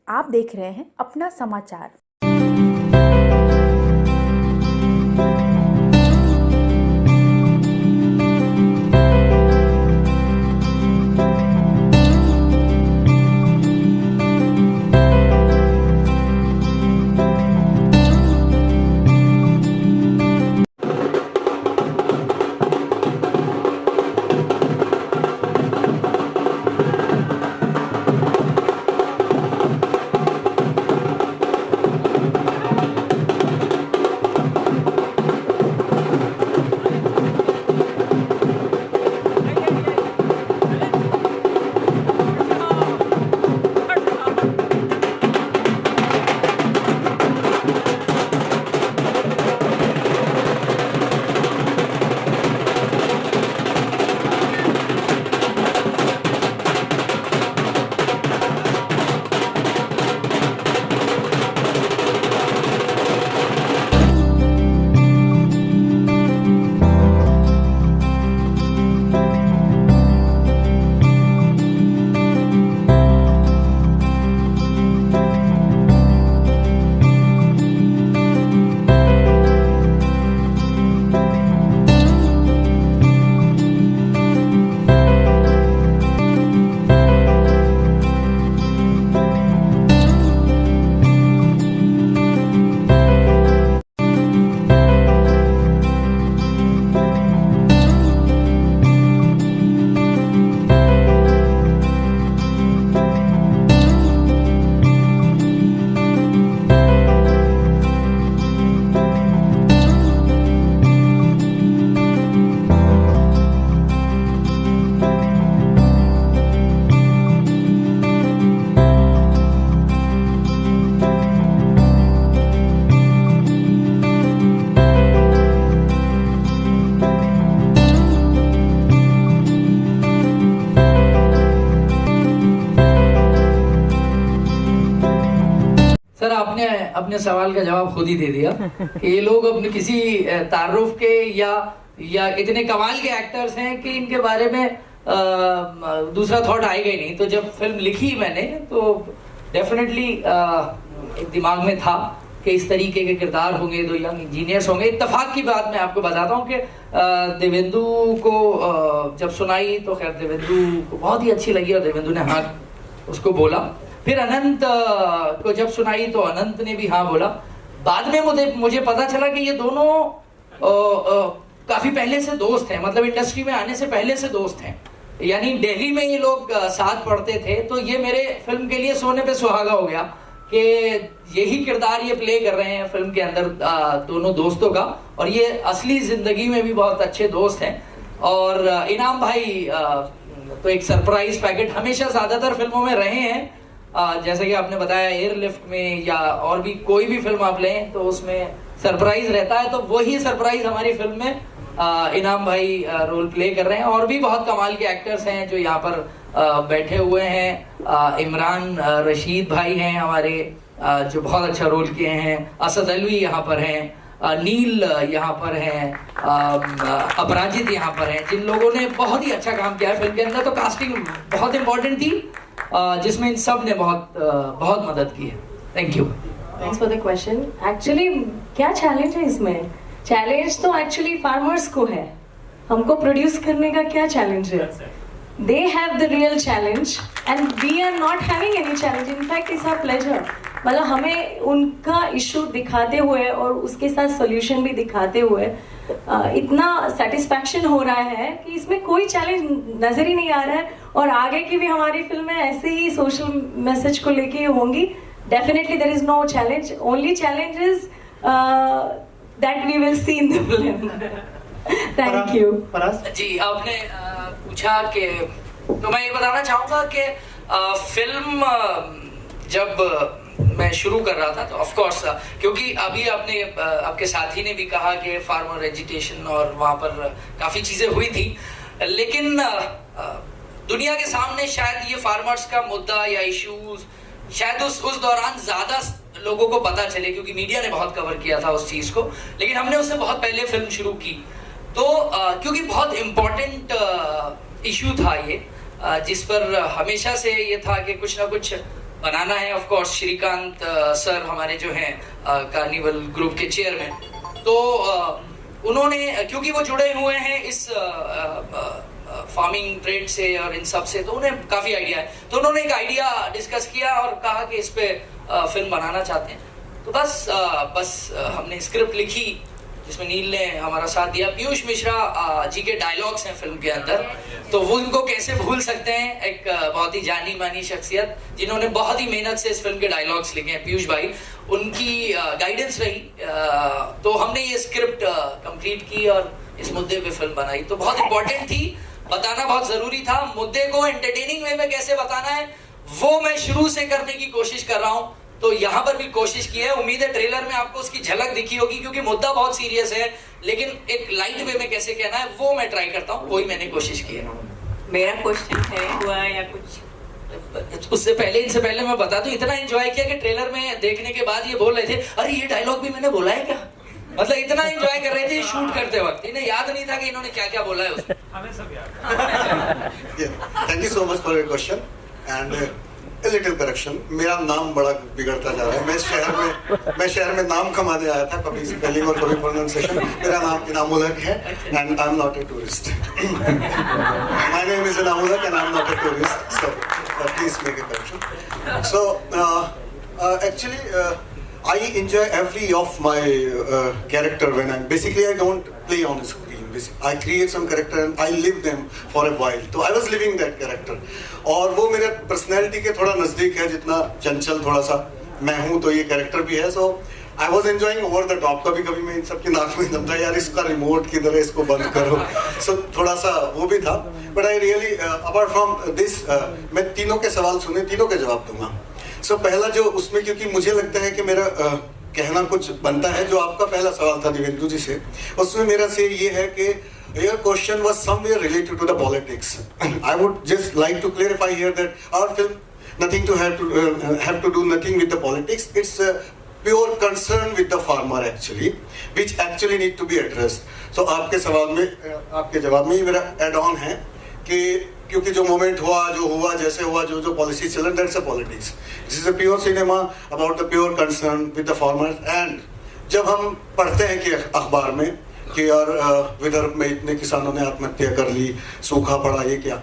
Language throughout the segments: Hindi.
आप देख रहे हैं अपना समाचार। सर, आपने अपने सवाल का जवाब खुद ही दे दिया कि ये लोग अपने किसी तारुफ के या इतने कमाल के एक्टर्स हैं कि इनके बारे में दूसरा थॉट आएगा ही नहीं। तो जब फिल्म लिखी मैंने तो डेफिनेटली दिमाग में था कि इस तरीके के किरदार होंगे, दो यंग इंजीनियर्स होंगे। इत्तेफाक की बात मैं आपको बताता हूँ कि देवेंदु को जब सुनाई तो खैर देवेंदु को बहुत ही अच्छी लगी और देवेंदु ने हाँ उसको बोला। फिर अनंत को जब सुनाई तो अनंत ने भी हाँ बोला। बाद में मुझे पता चला कि ये दोनों काफी पहले से दोस्त हैं, मतलब इंडस्ट्री में आने से पहले से दोस्त हैं, यानी दिल्ली में ये लोग साथ पढ़ते थे। तो ये मेरे फिल्म के लिए सोने पे सुहागा हो गया कि यही किरदार ये प्ले कर रहे हैं फिल्म के अंदर, दोनों दोस्तों का, और ये असली जिंदगी में भी बहुत अच्छे दोस्त हैं। और इनाम भाई तो एक सरप्राइज पैकेट हमेशा ज्यादातर फिल्मों में रहे हैं। जैसे कि आपने बताया एयरलिफ्ट में या और भी कोई भी फिल्म आप लें तो उसमें सरप्राइज रहता है, तो वही सरप्राइज हमारी फिल्म में इनाम भाई रोल प्ले कर रहे हैं। और भी बहुत कमाल के एक्टर्स हैं जो यहाँ पर बैठे हुए हैं। इमरान रशीद भाई हैं हमारे, जो बहुत अच्छा रोल किए हैं। असद अलवी यहाँ पर हैं, नील यहाँ पर हैं, अपराजित यहाँ पर हैं, जिन लोगों ने बहुत ही अच्छा काम किया है फिल्म के अंदर। तो कास्टिंग बहुत इंपॉर्टेंट थी जिसमें इन सब ने बहुत मदद की है। Thank you. Thanks for the question. Actually क्या चैलेंज है इसमें? चैलेंज तो एक्चुअली फार्मर्स को है, हमको प्रोड्यूस करने का क्या चैलेंज है? They have the real challenge and we are not having any challenge. In fact it's our pleasure. मतलब हमें उनका इशू दिखाते हुए और उसके साथ सोल्यूशन भी दिखाते हुए इतना सेटिस्फैक्शन हो रहा है कि इसमें कोई चैलेंज नजर ही नहीं आ रहा है। और आगे की भी हमारी फिल्में ऐसे ही सोशल मैसेज को लेके होंगी। Definitely there is no challenge, only challenge is that we will see in the film. Thank you. जी, आपने पूछा कि, तो मैं ये बताना चाहूंगा कि फिल्म जब मैं शुरू कर रहा था तो ऑफ कोर्स, क्योंकि अभी आपके साथी ने भी कहा कि फार्मर एजिटेशन और वहाँ पर काफ़ी चीज़ें हुई थी, लेकिन दुनिया के सामने शायद ये फार्मर्स का मुद्दा या इश्यूज शायद उस दौरान ज़्यादा लोगों को पता चले, क्योंकि मीडिया ने बहुत कवर किया था उस चीज़ को। लेकिन हमने उससे बहुत पहले फिल्म शुरू की, तो क्योंकि बहुत इम्पोर्टेंट इशू था ये, जिस पर हमेशा से ये था कि कुछ ना कुछ बनाना है। ऑफ कोर्स श्रीकांत सर हमारे जो हैं कार्निवल ग्रुप के चेयरमैन, तो उन्होंने, क्योंकि वो जुड़े हुए हैं इस फार्मिंग ट्रेड से और इन सब से, तो उन्हें काफ़ी आइडिया है। तो उन्होंने एक आइडिया डिस्कस किया और कहा कि इस पे फिल्म बनाना चाहते हैं। तो बस हमने स्क्रिप्ट लिखी जिसमें नील ने हमारा साथ दिया। पीयूष मिश्रा जी के डायलॉग्स हैं फिल्म के अंदर, तो वो उनको कैसे भूल सकते हैं, एक बहुत ही जानी मानी शख्सियत जिन्होंने बहुत ही मेहनत से इस फिल्म के डायलॉग्स लिखे हैं, पीयूष भाई, उनकी गाइडेंस रही। तो हमने ये स्क्रिप्ट कंप्लीट की और इस मुद्दे पे फिल्म बनाई। तो बहुत इंपॉर्टेंट थी, बताना बहुत जरूरी था। मुद्दे को एंटरटेनिंग वे में कैसे बताना है वो मैं शुरू से करने की कोशिश कर रहा हूँ, तो यहाँ पर भी कोशिश की है। उम्मीद है ट्रेलर में आपको उसकी झलक दिखी होगी, क्योंकि मुद्दा बहुत सीरियस है, लेकिन एक लाइट वे में कैसे कहना है वो मैं ट्राई करता हूँ, वही मैंने कोशिश की है। मेरा क्वेश्चन है हुआ या कुछ उससे पहले, इनसे पहले मैं बता दूं, इतना एंजॉय किया कि ट्रेलर में देखने के बाद ये बोल रहे थे, अरे ये डायलॉग भी मैंने बोला है क्या, मतलब इतना एंजॉय कर रहे थे शूट करते वक्त, इन्हें याद नहीं था कि इन्होंने क्या क्या बोला है उसमें। हमें सब याद। Thank you so much for your question and A little correction, मेरा नाम बड़ा बिगड़ता जा रहा है। मैं शहर में नाम कमाने आया था, कभी स्पेलिंग और कभी प्रोनाउंसिएशन। मेरा नाम इनामुल हक है and I am not a tourist. My name is Inamul Haq and I am not a tourist, so please make a correction. So actually I enjoy every of my character when I don't play on screen. I create some character and I live them for a while. So I was living that character. और वो मेरे personality के थोड़ा नजदीक है, जितना चंचल थोड़ा सा मैं हूँ तो ये character भी है. So I was enjoying over the top. कभी मैं इन सब की नाक में दम था, यार इसका रिमोट किधर है, इसको बंद करो. So थोड़ा सा वो भी था. But I really apart from this मैं तीनों के सवाल सुने, तीनों के जवाब दूंगा. So पहला जो उसमें, क्योंकि मुझे लगता है कि मेरा कहना कुछ बनता है, जो आपका पहला सवाल था दिवेंदु जी से, उसमें मेरा से ये है कि your question was somewhere related to the politics. I would just like to clarify here that our film nothing to have to do nothing with the politics. It's pure concern with the farmer actually, which actually need to be addressed. So आपके सवाल में, आपके जवाब में ये मेरा add on है कि क्योंकि जो मोमेंट हुआ, जो हुआ, जैसे हुआ, जो पॉलिसी चलन, that's a politics. This is a pure cinema about the pure concern with the farmers. And जब हम पढ़ते हैं कि अखबार में कि यार विदर्भ में इतने किसानों ने आत्महत्या कर ली, सूखा पड़ा, ये क्या,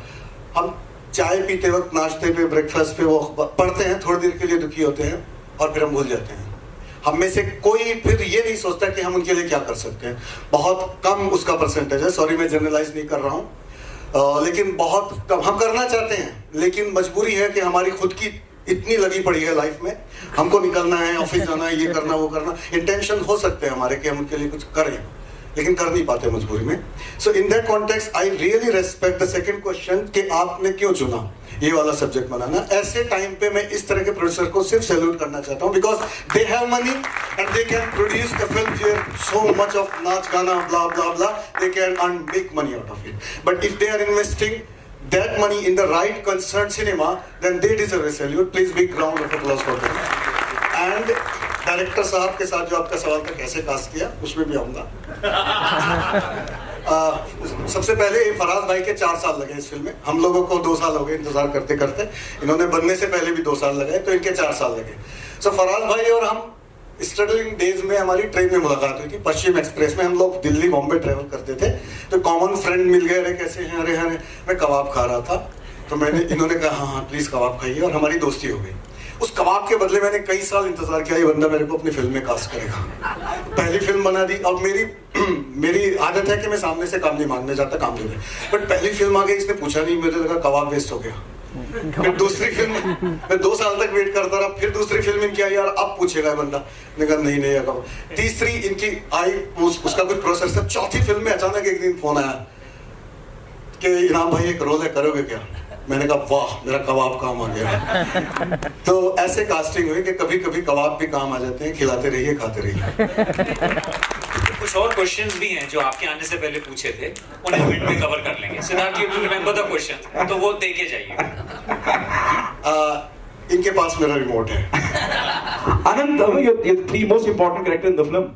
हम चाय पीते वक्त, नाश्ते पे, ब्रेकफास्ट पे वो पढ़ते हैं, थोड़ी देर के लिए दुखी होते हैं और फिर हम भूल जाते हैं. हम में से कोई फिर ये नहीं सोचता कि हम उनके लिए क्या कर सकते हैं. बहुत कम उसका परसेंटेज है, सॉरी मैं जनरलाइज नहीं कर रहा हूँ, लेकिन बहुत कम हम करना चाहते हैं, लेकिन मजबूरी है कि हमारी खुद की इतनी लगी पड़ी है लाइफ में, हमको निकलना है, ऑफिस जाना है, ये करना वो करना, इंटेंशन हो सकते हैं हमारे कि हम उनके लिए कुछ करें, लेकिन कर नहीं पाते मजबूरी में. So in that context I really respect the second question कि आपने क्यों चुना ये वाला सब्जेक्ट बनाना. ऐसे टाइम पे मैं इस तरह के प्रोड्यूसर को सिर्फ सैल्यूट करना चाहता हूँ, because they have money and they can produce the film here, so much of naach gaana blah blah blah, they can earn big money out of it. But if they are investing that money in the right concerned cinema, then they deserve a salute. Please big round of applause for them. And director साहब के साथ जो आपका सवाल था कैसे कास्ट किया, उसमें भी आऊँगा. सबसे पहले फराज भाई के 4 साल लगे इस फिल्म में. हम लोगों को 2 साल हो गए इंतजार करते करते, इन्होंने बनने से पहले भी 2 साल लगाए, तो इनके 4 साल लगे. सो फराज भाई और हम स्ट्रगलिंग डेज में हमारी ट्रेन में मुलाकात हुई थी, पश्चिम एक्सप्रेस में. हम लोग दिल्ली बॉम्बे ट्रेवल करते थे, तो कॉमन फ्रेंड मिल गए. अरे कैसे हैं, अरे अरे मैं कबाब खा रहा था, तो इन्होंने कहा हाँ हाँ प्लीज कबाब खाइए, और हमारी दोस्ती हो गई. उस कबाब के बदले मैंने कई साल इंतजार किया, ये बंदा मेरे को अपनी फिल्म में कास्ट करेगा. पहली फिल्म बना दी. अब मेरी आदत है कि मैं सामने से काम नहीं मांगने जाता, काम दे दे. बट पहली फिल्म आ गई, इसने पूछा नहीं, मुझे लगा कबाब वेस्ट हो गया. फिर दूसरी फिल्म मैं 2 साल तक वेट करता रहा, फिर दूसरी फिल्म इनकी आई, यार अब पूछेगा बंदा, मैंने कहा नहीं नहीं कबाब. तीसरी इनकी आई, उसका कुछ प्रोसेस था. चौथी फिल्म में अचानक एक दिन फोन आया कि इनाम भाई एक रोल है, करोगे क्या. मैंने कहा वाह मेरा कबाब काम आ गया. तो ऐसे कास्टिंग हुई कि कभी कभी कबाब भी काम आ जाते हैं. खिलाते रहिए, खाते रहिए. कुछ और क्वेश्चंस भी हैं जो आपके आने से पहले पूछे थे, उन्हें मिनट में कवर कर लेंगे. Siddharth you remember the question, तो वो दे के जाइए. इनके पास मेरा रिमोट है. आनंद, you're the 3 most important character in the film.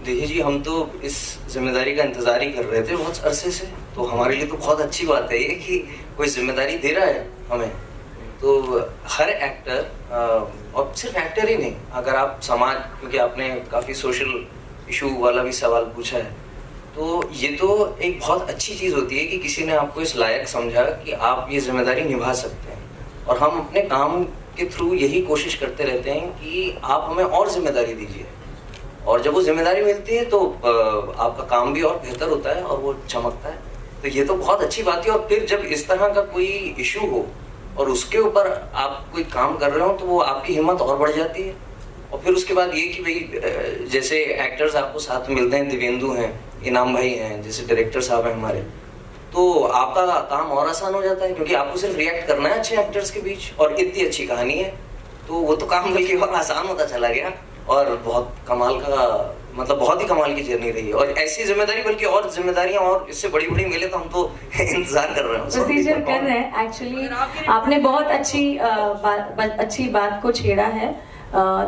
देखिए जी, हम तो इस जिम्मेदारी का इंतजार ही कर रहे थे बहुत अरसे से, तो हमारे लिए तो बहुत अच्छी बात है ये कि कोई जिम्मेदारी दे रहा है हमें. तो हर एक्टर और सिर्फ एक्टर ही नहीं, अगर आप समाज, क्योंकि आपने काफ़ी सोशल इशू वाला भी सवाल पूछा है, तो ये तो एक बहुत अच्छी चीज़ होती है कि किसी ने आपको इस लायक समझा कि आप ये जिम्मेदारी निभा सकते हैं। और हम अपने काम के थ्रू यही कोशिश करते रहते हैं कि आप हमें और जिम्मेदारी दीजिए, और जब वो जिम्मेदारी मिलती है तो आपका काम भी और बेहतर होता है और वो चमकता है। तो ये तो बहुत अच्छी बात है। और फिर जब इस तरह का कोई इशू हो और उसके ऊपर आप कोई काम कर रहे हो तो वो आपकी हिम्मत और बढ़ जाती है। और फिर उसके बाद ये कि भाई जैसे एक्टर्स आपको साथ मिलते हैं, दिव्येंदु हैं, इनाम भाई हैं, जैसे डायरेक्टर साहब हैं हमारे, तो आपका काम और आसान हो जाता है, क्योंकि आपको सिर्फ रिएक्ट करना है अच्छे एक्टर्स के बीच, और इतनी अच्छी कहानी है तो वो तो काम बल्कि और आसान होता चला गया। और बहुत कमाल का, मतलब बहुत ही कमाल की जर्नी रही है। और ऐसी जिम्मेदारी, बल्कि और जिम्मेदारियां और इससे बड़ी बड़ी मिले तो हम तो इंतजार कर रहे हैं, प्रोसीजर कर रहे हैं। एक्चुअली आपने बहुत अच्छी बात को छेड़ा है।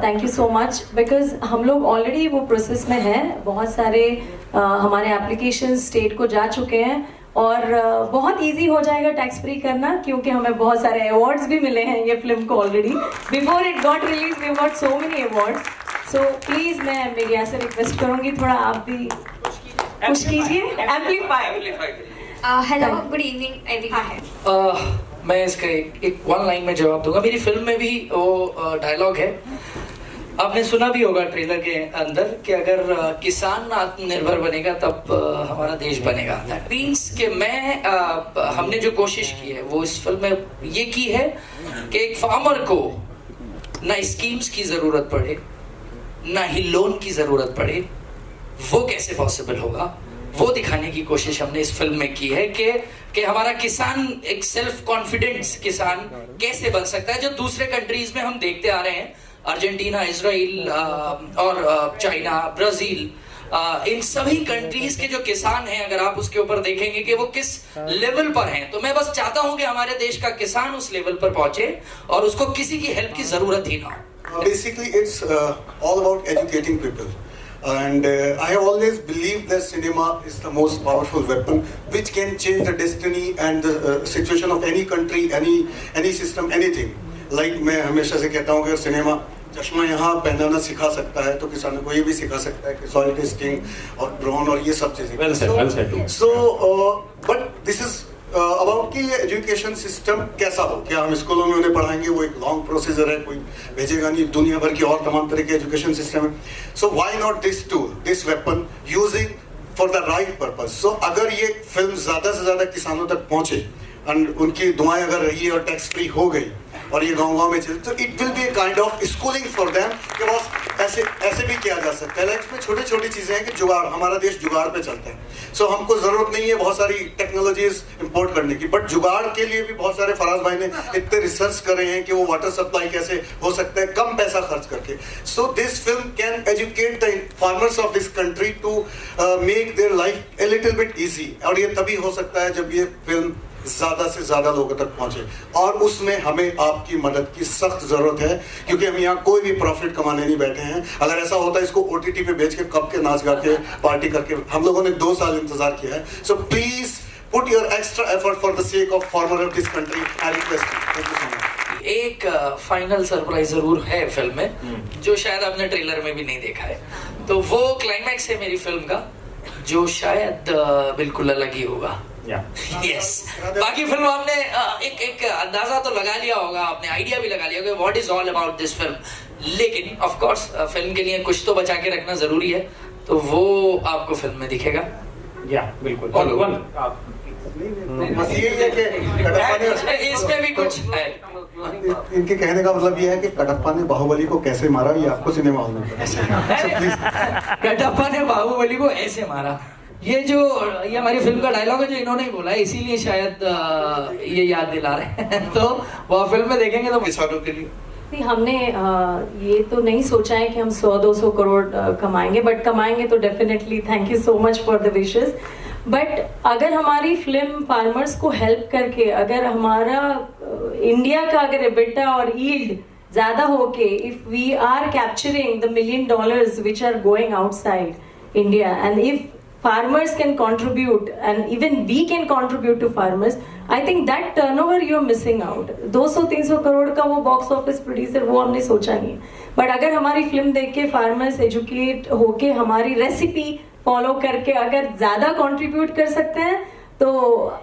Thank you so much, because हम लोग ऑलरेडी वो प्रोसेस में हैं। बहुत सारे हमारे एप्लीकेशन स्टेट को जा चुके हैं, और बहुत इजी हो जाएगा टैक्स फ्री करना, क्योंकि हमें बहुत सारे अवार्ड्स भी मिले हैं ये फिल्म को already. Before it got release we got so many awards. So please मैं मीडिया से रिक्वेस्ट करूंगी, थोड़ा आप भी पुश कीजिए, amplify. Hello, good evening everyone. मैं इसका एक वन लाइन में जवाब दूंगा। मेरी फिल्म में भी वो डायलॉग है, आपने सुना भी होगा ट्रेलर के अंदर, कि अगर किसान आत्मनिर्भर बनेगा तब हमारा देश बनेगा। दैट मीन्स कि हमने जो कोशिश की है वो इस फिल्म में ये की है कि एक फार्मर को ना स्कीम्स की जरूरत पड़े, ना ही लोन की जरूरत पड़े। वो कैसे पॉसिबल होगा, वो दिखाने की कोशिश हमने इस फिल्म में की है कि हमारा किसान एक सेल्फ कॉन्फिडेंस किसान कैसे बन सकता है, जो दूसरे कंट्रीज में हम देखते आ रहे हैं, अर्जेंटीना, इजराइल और चाइना, ब्राजील, इन सभी कंट्रीज के जो किसान हैं, अगर आप उसके ऊपर देखेंगे कि वो किस लेवल पर हैं। तो मैं बस चाहता हूं कि हमारे देश का किसान उस लेवल पर पहुंचे और उसको किसी की हेल्प की जरूरत ही ना हो। Basically, it's all about educating people. And I have always believed that cinema is the most powerful weapon which can change the destiny and the situation of any country, any system, anything. Like मैं हमेशा से कहता हूँ कि सिनेमा चश्मा यहाँ पहनाना सिखा सकता है तो किसानों को ये भी सिखा सकता है कि सॉइल टेस्टिंग और ड्रोन और ये सब चीजें। Well said. So, but this is about कि एजुकेशन सिस्टम कैसा हो, क्या हम स्कूलों में उन्हें पढ़ाएंगे, वो एक लॉन्ग प्रोसीजर है, कोई भेजेगा नहीं, दुनिया भर की और तमाम तरह के एजुकेशन सिस्टम है। So why not this tool, this weapon, using for the right purpose. सो अगर ये फिल्म ज्यादा से ज्यादा किसानों तक पहुंचे और उनकी दुआएं अगर रही और टैक्स फ्री हो गई और ये गांव-गांव में चले, तो it will be a kind of schooling for them कि बस ऐसे भी किया जा सकता है। लाइफ में छोटी-छोटी चीजें हैं कि जुगाड़, हमारा देश जुगाड़ पे चलता है। सो हमको जरूरत नहीं है बहुत सारी टेक्नोलॉजीज इंपोर्ट करने की, बट जुगाड़ के लिए भी बहुत सारे फराज भाई ने इतने रिसर्च करे हैं कि वो वाटर सप्लाई कैसे हो सकता है कम पैसा खर्च करके। So this film can educate the farmers of this country to make their life a little bit easy. और ये तभी हो सकता है जब ये फिल्म ज्यादा से ज्यादा लोगों तक पहुंचे, और उसमें हमें आपकी मदद की सख्त जरूरत है, क्योंकि हम यहाँ कोई भी प्रॉफिट कमाने नहीं बैठे हैं। अगर ऐसा होता है इसको OTT पे बेच के कब के नाच गा के पार्टी करके, हम लोगों ने 2 साल इंतजार किया है। So please put your extra effort for the sake of farmer of this country. I request you. Thank you so much. एक फाइनल सरप्राइज जरूर है फिल्म में, जो शायद आपने ट्रेलर में भी नहीं देखा है। तो वो क्लाइमैक्स है मेरी फिल्म का, जो शायद बिल्कुल अलग ही होगा। Yes. बाकी फिल्म आपने एक अंदाजा तो लगा लिया होगा, आपने आइडिया भी लगा लिया होगा what is all about this film, लेकिन ऑफ कोर्स फिल्म के लिए कुछ तो बचा के रखना जरूरी है, तो वो आपको फिल्म में दिखेगा। बिल्कुल। बस यही है कि कटप्पा ने, इसमें भी कुछ है। इनके कहने का मतलब ये है कि कटप्पा ने बाहुबली को कैसे मारा, ये आपको सिनेमा हॉल में कटप्पा ने बाहुबली को ऐसे मारा, ये हमारी फिल्म का डायलॉग है जो इन्होंने ही बोला है, इसीलिए शायद ये याद दिला रहे हैं। तो वो फिल्म में देखेंगे तो किसानों के लिए नहीं, हमने ये तो नहीं सोचा है कि हम 100-200 करोड़ कमाएंगे, बट कमाएंगे तो definitely. Thank you so much for the wishes. But अगर हमारी फिल्म फार्मर्स को हेल्प करके, अगर हमारा इंडिया का अगर एबिटा और यील्ड ज्यादा होके, if we are capturing the $1 million which are going outside India, and if farmers can contribute and even we can contribute to farmers, I think that turnover you're missing out. 200-300 crore का वो बॉक्स ऑफिस प्रोड्यूसर वो हमने सोचा नहीं है, बट अगर हमारी फिल्म देख के फार्मर्स एजुकेट होके हमारी रेसिपी फॉलो करके अगर ज्यादा कंट्रीब्यूट कर सकते हैं, तो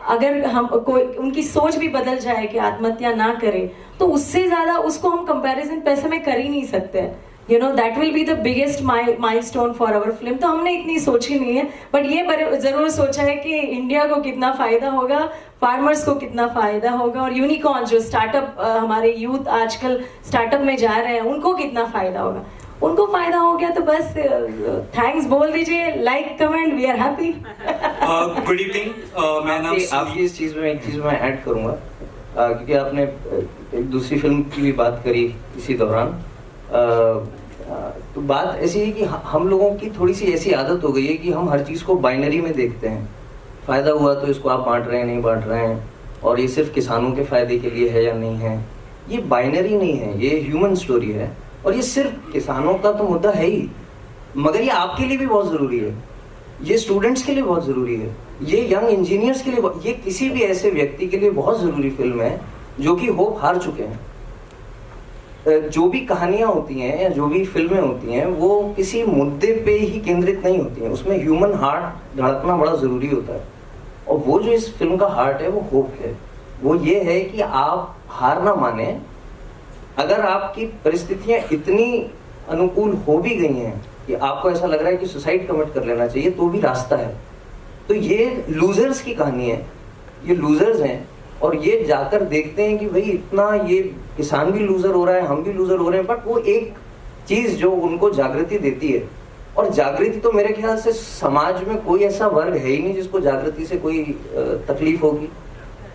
अगर हम कोई उनकी सोच भी बदल जाए कि आत्महत्या ना करे, तो उससे ज्यादा उसको हम कंपैरिजन पैसे में कर ही नहीं सकते. You know, that will be the biggest milestone for our film. तो हमने इतनी सोची नहीं है, बट ये जरूर सोचा है कि इंडिया को कितना फायदा होगा, फार्मर्स को कितना फायदा होगा, और यूनिकॉर्न जो स्टार्टअप हमारे यूथ आजकल स्टार्टअप में जा रहे हैं उनको कितना फायदा होगा. उनको फायदा हो गया तो बस थैंक्स बोल दीजिए, like comment, we are happy. Good evening. मैं नाम आपकी इस चीज में एक चीज मैं ऐड करूंगा, क्योंकि आपने एक दूसरी फिल्म की भी बात करी इसी दौरान. तो बात ऐसी है कि हम लोगों की थोड़ी सी ऐसी आदत हो गई है कि हम हर चीज को बाइनरी में देखते हैं. फायदा हुआ तो इसको आप बांट रहे हैं, नहीं बांट रहे हैं, और ये सिर्फ किसानों के फायदे के लिए है या नहीं है. ये बाइनरी नहीं है, ये ह्यूमन स्टोरी है, और ये सिर्फ किसानों का तो मुद्दा है ही, मगर ये आपके लिए भी बहुत जरूरी है, ये स्टूडेंट्स के लिए बहुत जरूरी है, ये यंग इंजीनियर्स के लिए, ये किसी भी ऐसे व्यक्ति के लिए बहुत जरूरी फिल्म है जो कि होप हार चुके हैं. जो भी कहानियां होती हैं या जो भी फिल्में होती हैं वो किसी मुद्दे पे ही केंद्रित नहीं होती हैं, उसमें ह्यूमन हार्ट धड़कना बड़ा जरूरी होता है. और वो जो इस फिल्म का हार्ट है वो होप है. वो ये है कि आप हार ना माने. अगर आपकी परिस्थितियां इतनी अनुकूल हो भी गई हैं कि आपको ऐसा लग रहा है कि सुसाइड कमिट कर लेना चाहिए, तो भी रास्ता है. तो ये लूजर्स की कहानी है, ये लूजर्स हैं, और ये जाकर देखते हैं कि भाई इतना ये किसान भी लूजर हो रहा है, हम भी लूजर हो रहे हैं, बट वो एक चीज जो उनको जागृति देती है. और जागृति तो मेरे ख्याल से समाज में कोई ऐसा वर्ग है ही नहीं जिसको जागृति से कोई तकलीफ होगी.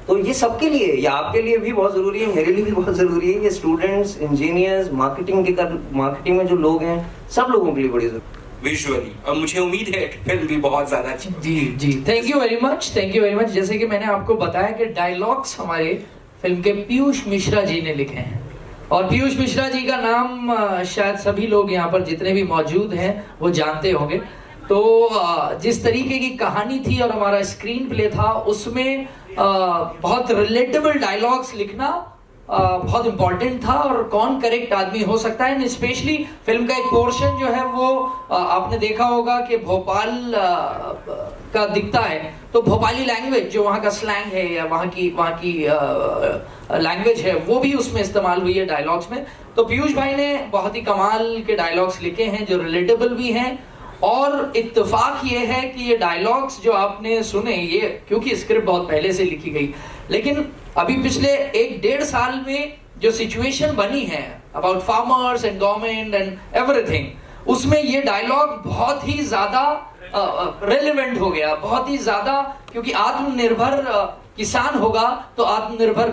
तो ये सबके लिए, ये आपके लिए भी बहुत जरूरी है, मेरे लिए भी बहुत जरूरी है. ये स्टूडेंट्स, इंजीनियर्स, मार्केटिंग में जो लोग हैं, सब लोगों के लिए बड़ी जरूरी विजुअली. और मुझे उम्मीद है फिल्म भी बहुत ज्यादा अच्छी. जी, thank you very much, thank you very much. जैसे कि मैंने आपको बताया कि डायलॉग्स हमारे फिल्म के पीयूष मिश्रा जी ने लिखे हैं, और पीयूष मिश्रा जी का नाम शायद सभी लोग यहाँ पर जितने भी मौजूद हैं वो जानते होंगे. तो जिस तरीके की कहानी थी और हमारा स्क्रीन प्ले था, उसमें बहुत रिलेटेबल डायलॉग्स लिखना बहुत इंपॉर्टेंट था, और कौन करेक्ट आदमी हो सकता है. स्पेशली फिल्म का एक पोर्शन जो है वो आपने देखा होगा कि भोपाल का दिखता है, तो भोपाली लैंग्वेज जो वहाँ का स्लैंग है या वहाँ की लैंग्वेज है वो भी उसमें इस्तेमाल हुई है डायलॉग्स में. तो पीयूष भाई ने बहुत ही कमाल के डायलॉग्स लिखे हैं जो रिलेटेबल भी हैं. और इत्तेफाक ये है कि ये डायलॉग्स जो आपने सुने, ये क्योंकि स्क्रिप्ट बहुत पहले से लिखी गई, लेकिन अभी पिछले 1-1.5 साल में जो सिचुएशन बनी है about farmers and government and everything, उसमें ये डायलॉग बहुत ही ज्यादा रेलेवेंट हो गया, बहुत ही ज्यादा, क्योंकि आत्मनिर्भर किसान होगा तो आत्मनिर्भर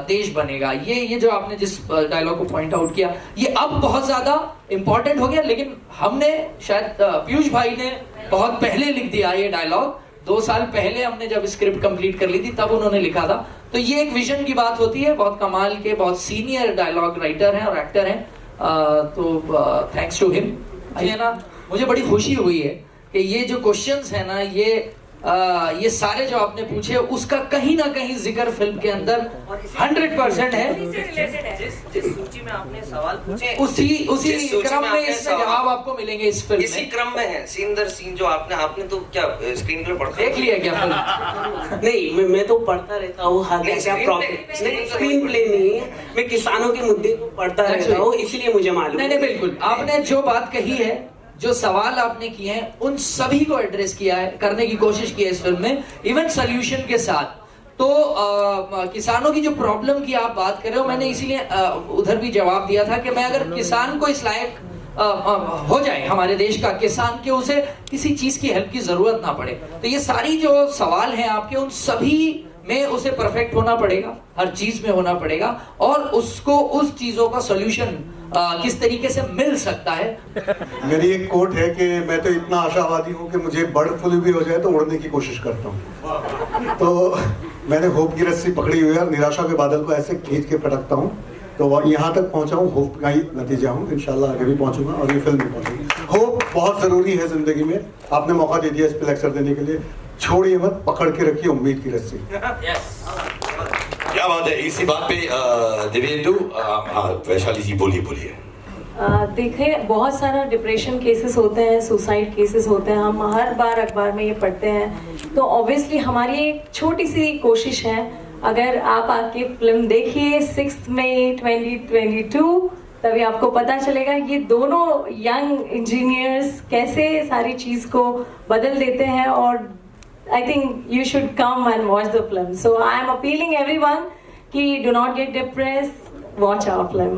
देश बनेगा. ये जो आपने जिस डायलॉग को पॉइंट आउट किया, ये अब बहुत ज्यादा इंपॉर्टेंट हो गया, लेकिन हमने शायद पीयूष भाई ने बहुत पहले लिख दिया ये डायलॉग. 2 साल पहले हमने जब स्क्रिप्ट कंप्लीट कर ली थी तब उन्होंने लिखा था. तो ये एक विजन की बात होती है. बहुत कमाल के, बहुत सीनियर डायलॉग राइटर हैं और एक्टर हैं. तो थैंक्स टू हिम. है ना, मुझे बड़ी खुशी हुई है कि ये जो क्वेश्चंस है ना, ये सारे जो आपने पूछे उसका कहीं ना कहीं जिक्र फिल्म के अंदर 100% है. जिस सूची में आपने सवाल पूछे उसी क्रम में इसमें जवाब आपको मिलेंगे इस फिल्म इसी क्रम में है, सीन दर सीन जो आपने तो क्या स्क्रीन प्ले पढ़ा देख लिया क्या फिल्म? नहीं, मैं तो पढ़ता रहता हूँ. स्क्रीन प्ले नहीं है, मैं किसानों के मुद्दे को पढ़ता रहता हूँ, इसलिए मुझे मालूम. नहीं, बिल्कुल आपने जो बात कही है, जो सवाल आपने किए हैं, उन सभी को एड्रेस किया है, करने की कोशिश की है इस फिल्म में, इवन सोल्यूशन के साथ. तो किसानों की जो प्रॉब्लम की आप बात कर रहे हो, मैंने इसीलिए उधर भी जवाब दिया था कि मैं अगर किसान को इस लायक हो जाए हमारे देश का किसान, के उसे किसी चीज की हेल्प की जरूरत ना पड़े, तो ये सारी जो सवाल हैं आपके, उन सभी में उसे परफेक्ट होना पड़ेगा, हर चीज में होना पड़ेगा, और उसको उस चीजों का सोल्यूशन किस तरीके से मिल सकता है. मेरी एक कोट है कि मैं तो इतना आशावादी हूँ कि मुझे बर्ड फ्लू भी हो जाए तो उड़ने की कोशिश करता हूँ. तो मैंने होप की रस्सी पकड़ी हुई है और निराशा के बादल को ऐसे खींच के पटकता हूँ. तो यहाँ तक पहुँचा हूँ, होप का ही नतीजा हूँ. इंशाल्लाह आगे भी पहुँचूंगा और ये फिल्म भी पहुँचूंगी. होप बहुत ज़रूरी है ज़िंदगी में। आपने मौका दे दिया इस पे लेक्चर देने के लिए, छोड़िए मत, पकड़ के रखिए उम्मीद की रस्सी। क्या बात है, इसी बात पे दिव्येंदु, वैशाली जी बोलिए। देखिए, बहुत सारा डिप्रेशन केसेस होते हैं, सुसाइड केसेस होते हैं, हम हर बार अखबार में ये पढ़ते हैं। तो ऑब्वियसली हमारी एक छोटी सी कोशिश है, अगर आप आके फिल्म देखिए 6 मई 2022, तभी आपको पता चलेगा ये दोनों यंग इंजीनियर्स कैसे सारी चीज़ को बदल देते हैं। और I think you should come and watch the film. So I am appealing everyone कि do not get depressed, watch our film.